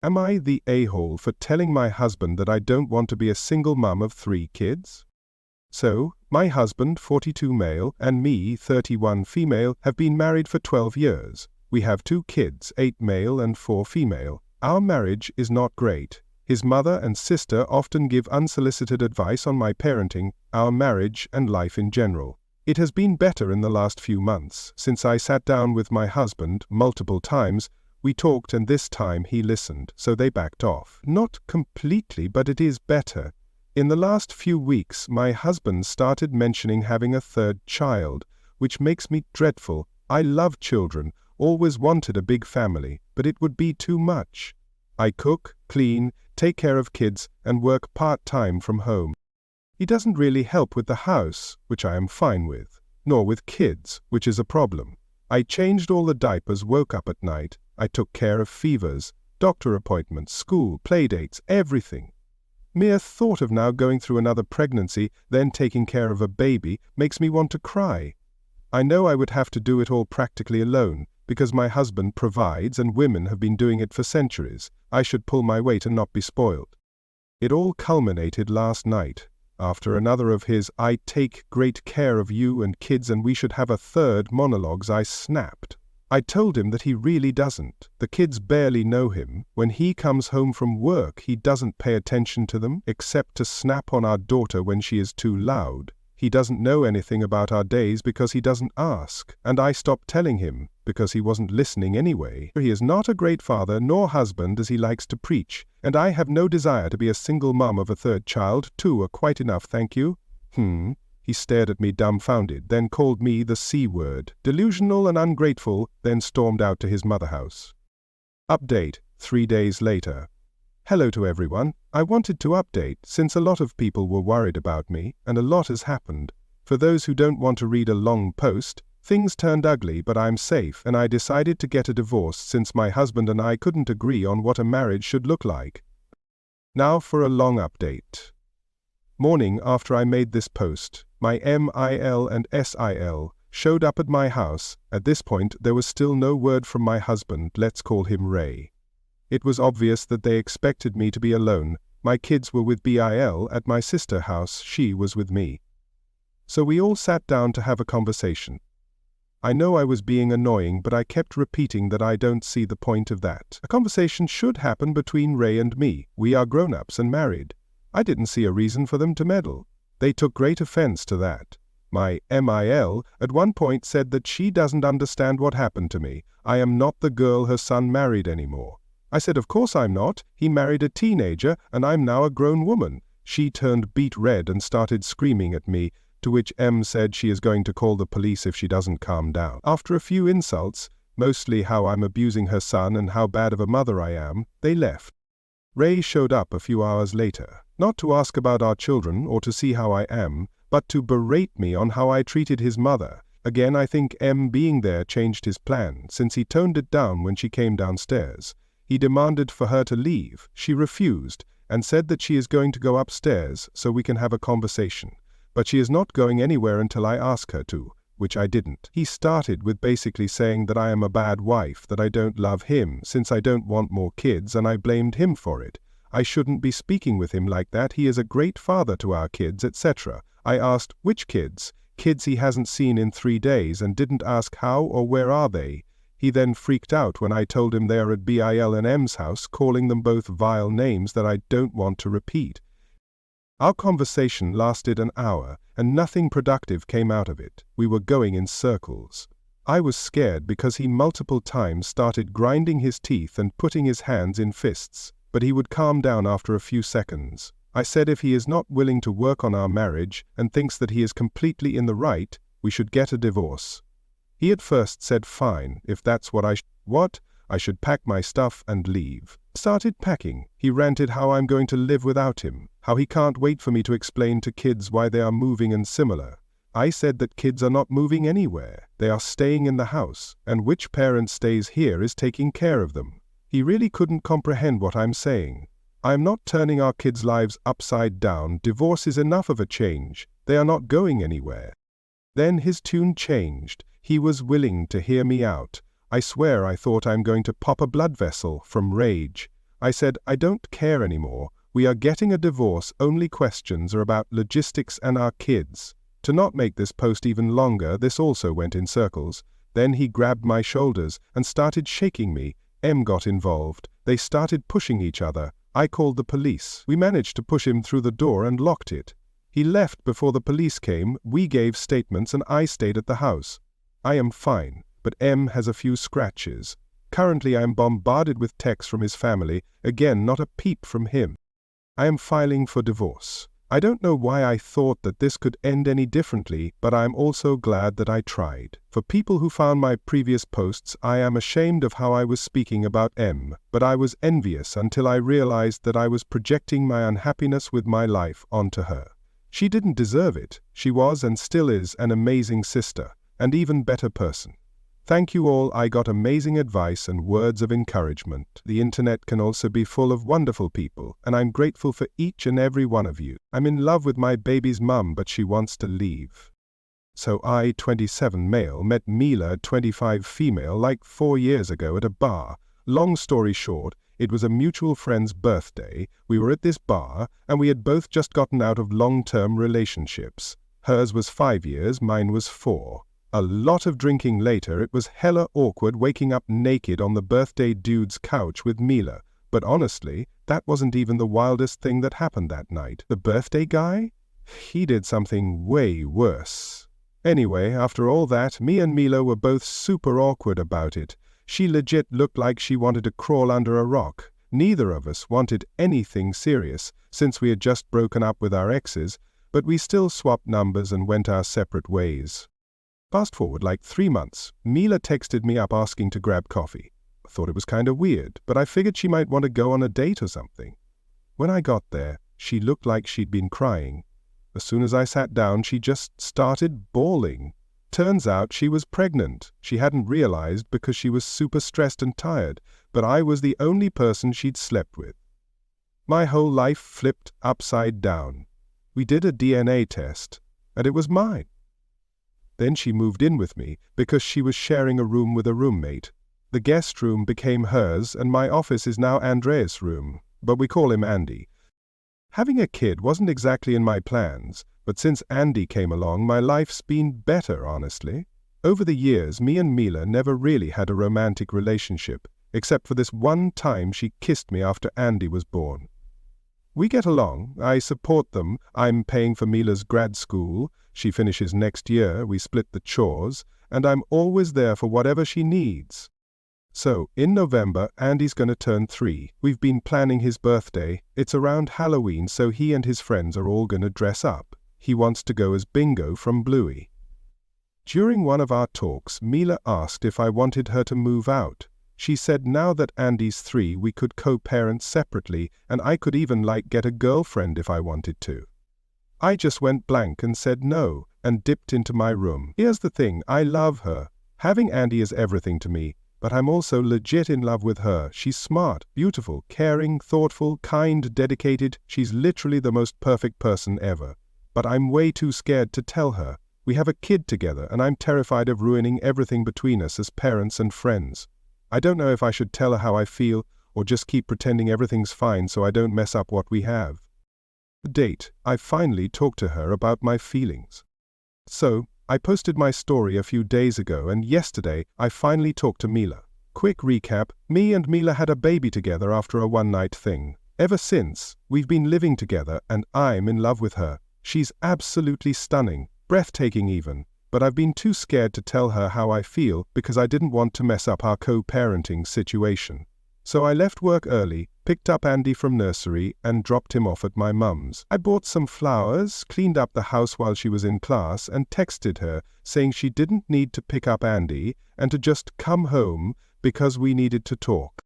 Am I the a-hole for telling my husband that I don't want to be a single mum of 3 kids? So, my husband, 42 male, and me, 31 female, have been married for 12 years. We have 2 kids, 8 male and 4 female. Our marriage is not great. His mother and sister often give unsolicited advice on my parenting, our marriage, and life in general. It has been better in the last few months. Since I sat down with my husband multiple times, we talked, and this time he listened, so they backed off. Not completely, but it is better. In the last few weeks, my husband started mentioning having a 3rd child, which makes me dreadful. I love children, always wanted a big family, but it would be too much. I cook, clean, take care of kids, and work part-time from home. He doesn't really help with the house, which I am fine with, nor with kids, which is a problem. I changed all the diapers, woke up at night. I took care of fevers, doctor appointments, school, playdates, everything. Mere thought of now going through another pregnancy, then taking care of a baby, makes me want to cry. I know I would have to do it all practically alone, because my husband provides and women have been doing it for centuries. I should pull my weight and not be spoiled. It all culminated last night. After another of his "I take great care of you and kids and we should have a 3rd" monologues, I snapped. I told him that he really doesn't. The kids barely know him. When he comes home from work, he doesn't pay attention to them, except to snap on our daughter when she is too loud. He doesn't know anything about our days because he doesn't ask, and I stopped telling him, because he wasn't listening anyway. He is not a great father nor husband as he likes to preach, and I have no desire to be a single mum of a 3rd child. 2 are quite enough, thank you. He stared at me dumbfounded, then called me the C word, delusional and ungrateful, then stormed out to his mother house. Update, 3 days later. Hello to everyone. I wanted to update since a lot of people were worried about me, and a lot has happened. For those who don't want to read a long post, things turned ugly, but I'm safe, and I decided to get a divorce since my husband and I couldn't agree on what a marriage should look like. Now for a long update. Morning after I made this post, my MIL and SIL showed up at my house. At this point, there was still no word from my husband, let's call him Ray. It was obvious that they expected me to be alone. My kids were with BIL at my sister's house, she was with me. So we all sat down to have a conversation. I know I was being annoying, but I kept repeating that I don't see the point of that. A conversation should happen between Ray and me. We are grown-ups and married. I didn't see a reason for them to meddle. They took great offense to that. My MIL at one point said that she doesn't understand what happened to me. I am not the girl her son married anymore. I said, of course I'm not. He married a teenager, and I'm now a grown woman. She turned beet red and started screaming at me, to which M said she is going to call the police if she doesn't calm down. After a few insults, mostly how I'm abusing her son and how bad of a mother I am, they left. Ray showed up a few hours later, not to ask about our children or to see how I am, but to berate me on how I treated his mother. Again, I think M being there changed his plan, since he toned it down when she came downstairs. He demanded for her to leave. She refused, and said that she is going to go upstairs so we can have a conversation. But she is not going anywhere until I ask her to, which I didn't. He started with basically saying that I am a bad wife, that I don't love him, since I don't want more kids, and I blamed him for it. I shouldn't be speaking with him like that. He is a great father to our kids, etc. I asked, which kids? Kids he hasn't seen in 3 days, and didn't ask how or where are they. He then freaked out when I told him they are at BIL and M's house, calling them both vile names that I don't want to repeat. Our conversation lasted an hour, and nothing productive came out of it. We were going in circles. I was scared because he multiple times started grinding his teeth and putting his hands in fists, but he would calm down after a few seconds. I said if he is not willing to work on our marriage and thinks that he is completely in the right, we should get a divorce. He at first said fine, if that's what I should pack my stuff and leave. Started packing. He ranted how I'm going to live without him, how he can't wait for me to explain to kids why they are moving and similar. I said that kids are not moving anywhere. They are staying in the house, and which parent stays here is taking care of them. He really couldn't comprehend what I'm saying. I am not turning our kids' lives upside down. Divorce is enough of a change. They are not going anywhere. Then his tune changed. He was willing to hear me out. I swear I thought I'm going to pop a blood vessel from rage. I said, I don't care anymore. We are getting a divorce. Only questions are about logistics and our kids. To not make this post even longer, this also went in circles. Then he grabbed my shoulders and started shaking me. M got involved. They started pushing each other. I called the police. We managed to push him through the door and locked it. He left before the police came. We gave statements and I stayed at the house. I am fine, but M has a few scratches. Currently I am bombarded with texts from his family. Again, not a peep from him. I am filing for divorce. I don't know why I thought that this could end any differently, but I am also glad that I tried. For people who found my previous posts, I am ashamed of how I was speaking about M, but I was envious until I realized that I was projecting my unhappiness with my life onto her. She didn't deserve it. She was and still is an amazing sister, and even better person. Thank you all. I got amazing advice and words of encouragement. The internet can also be full of wonderful people, and I'm grateful for each and every one of you. I'm in love with my baby's mum, but she wants to leave. So I, 27 male, met Mila, 25 female, like 4 years ago at a bar. Long story short, it was a mutual friend's birthday. We were at this bar, and we had both just gotten out of long-term relationships. Hers was 5 years, mine was 4. A lot of drinking later, it was hella awkward waking up naked on the birthday dude's couch with Mila. But honestly, that wasn't even the wildest thing that happened that night. The birthday guy? He did something way worse. Anyway, after all that, me and Mila were both super awkward about it. She legit looked like she wanted to crawl under a rock. Neither of us wanted anything serious, since we had just broken up with our exes, but we still swapped numbers and went our separate ways. Fast forward like 3 months, Mila texted me up asking to grab coffee. I thought it was kind of weird, but I figured she might want to go on a date or something. When I got there, she looked like she'd been crying. As soon as I sat down, she just started bawling. Turns out she was pregnant. She hadn't realized because she was super stressed and tired, but I was the only person she'd slept with. My whole life flipped upside down. We did a DNA test, and it was mine. Then she moved in with me because she was sharing a room with a roommate. The guest room became hers, and my office is now Andreas' room, but we call him Andy. Having a kid wasn't exactly in my plans, but since Andy came along, my life's been better, honestly. Over the years, me and Mila never really had a romantic relationship, except for this one time she kissed me after Andy was born. We get along. I support them. I'm paying for Mila's grad school. She finishes next year. We split the chores, and I'm always there for whatever she needs. So, in November, Andy's gonna turn 3. We've been planning his birthday. It's around Halloween, so he and his friends are all gonna dress up. He wants to go as Bingo from Bluey. During one of our talks, Mila asked if I wanted her to move out. She said now that Andy's 3, we could co-parent separately, and I could even get a girlfriend if I wanted to. I just went blank and said no, and dipped into my room. Here's the thing, I love her. Having Andy is everything to me, but I'm also legit in love with her. She's smart, beautiful, caring, thoughtful, kind, dedicated. She's literally the most perfect person ever. But I'm way too scared to tell her. We have a kid together, and I'm terrified of ruining everything between us as parents and friends. I don't know if I should tell her how I feel, or just keep pretending everything's fine so I don't mess up what we have. The date, I finally talked to her about my feelings. So, I posted my story a few days ago, and yesterday I finally talked to Mila. Quick recap, me and Mila had a baby together after a one-night thing. Ever since, we've been living together, and I'm in love with her. She's absolutely stunning, breathtaking even. But I've been too scared to tell her how I feel because I didn't want to mess up our co-parenting situation. So I left work early, picked up Andy from nursery, and dropped him off at my mum's. I bought some flowers, cleaned up the house while she was in class, and texted her saying she didn't need to pick up Andy and to just come home because we needed to talk.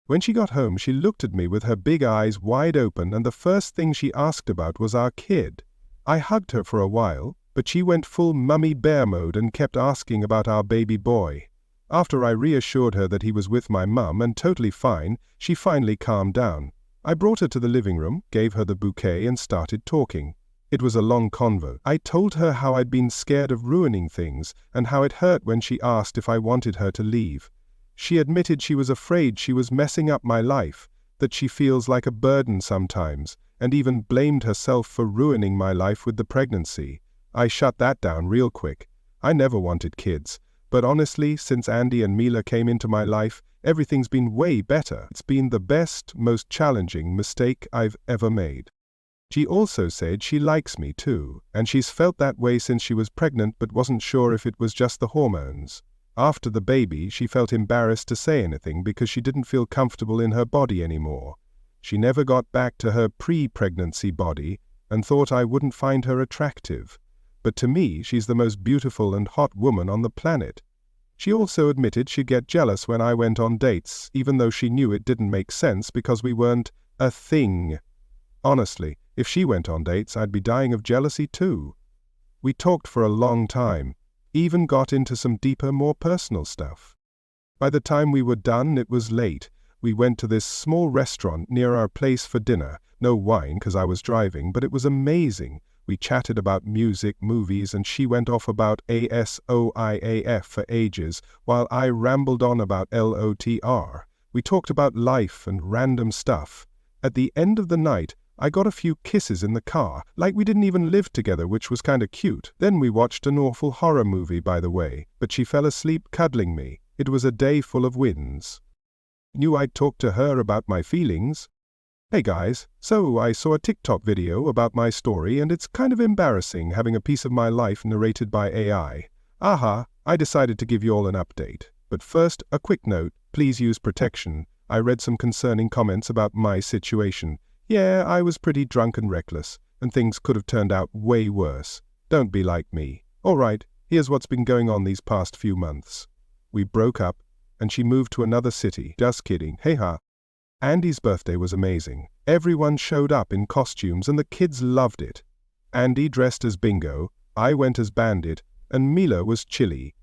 When she got home, she looked at me with her big eyes wide open, and the first thing she asked about was our kid. I hugged her for a while, but she went full mummy bear mode and kept asking about our baby boy. After I reassured her that he was with my mum and totally fine, she finally calmed down. I brought her to the living room, gave her the bouquet, and started talking. It was a long convo. I told her how I'd been scared of ruining things and how it hurt when she asked if I wanted her to leave. She admitted she was afraid she was messing up my life, that she feels like a burden sometimes, and even blamed herself for ruining my life with the pregnancy. I shut that down real quick. I never wanted kids, but honestly, since Andy and Mila came into my life, everything's been way better. It's been the best, most challenging mistake I've ever made. She also said she likes me too, and she's felt that way since she was pregnant but wasn't sure if it was just the hormones. After the baby, she felt embarrassed to say anything because she didn't feel comfortable in her body anymore. She never got back to her pre-pregnancy body and thought I wouldn't find her attractive. But to me, she's the most beautiful and hot woman on the planet. She also admitted she'd get jealous when I went on dates, even though she knew it didn't make sense because we weren't a thing. Honestly, if she went on dates, I'd be dying of jealousy too. We talked for a long time, even got into some deeper, more personal stuff. By the time we were done, it was late. We went to this small restaurant near our place for dinner. No wine because I was driving, but it was amazing. We chatted about music, movies, and she went off about ASOIAF for ages, while I rambled on about LOTR. We talked about life and random stuff. At the end of the night, I got a few kisses in the car, like we didn't even live together, which was kinda cute. Then we watched an awful horror movie, by the way, but she fell asleep cuddling me. It was a day full of wins. Knew I'd talk to her about my feelings. Hey guys, so I saw a TikTok video about my story and it's kind of embarrassing having a piece of my life narrated by AI. I decided to give you all an update. But first, a quick note, please use protection. I read some concerning comments about my situation. Yeah, I was pretty drunk and reckless, and things could have turned out way worse. Don't be like me. Alright, here's what's been going on these past few months. We broke up, and she moved to another city. Just kidding, hey ha. Andy's birthday was amazing. Everyone showed up in costumes and the kids loved it. Andy dressed as Bingo, I went as Bandit, and Mila was Chili.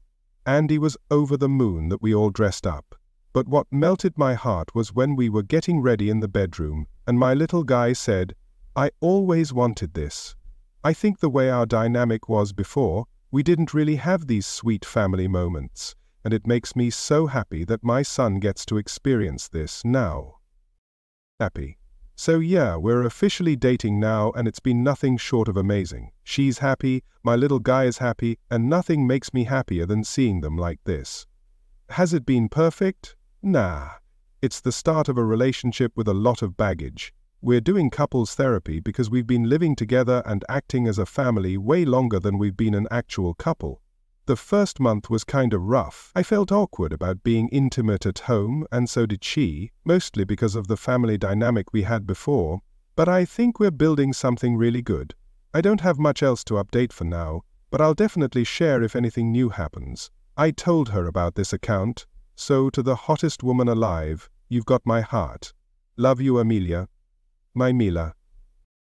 Andy was over the moon that we all dressed up. But what melted my heart was when we were getting ready in the bedroom, and my little guy said, "I always wanted this." I think the way our dynamic was before, we didn't really have these sweet family moments, and it makes me so happy that my son gets to experience this now. Happy. So yeah, we're officially dating now and it's been nothing short of amazing. She's happy, my little guy is happy, and nothing makes me happier than seeing them like this. Has it been perfect? Nah. It's the start of a relationship with a lot of baggage. We're doing couples therapy because we've been living together and acting as a family way longer than we've been an actual couple. The first month was kinda rough. I felt awkward about being intimate at home, and so did she, mostly because of the family dynamic we had before, but I think we're building something really good. I don't have much else to update for now, but I'll definitely share if anything new happens. I told her about this account, so to the hottest woman alive, you've got my heart. Love you, Amelia. My Mila.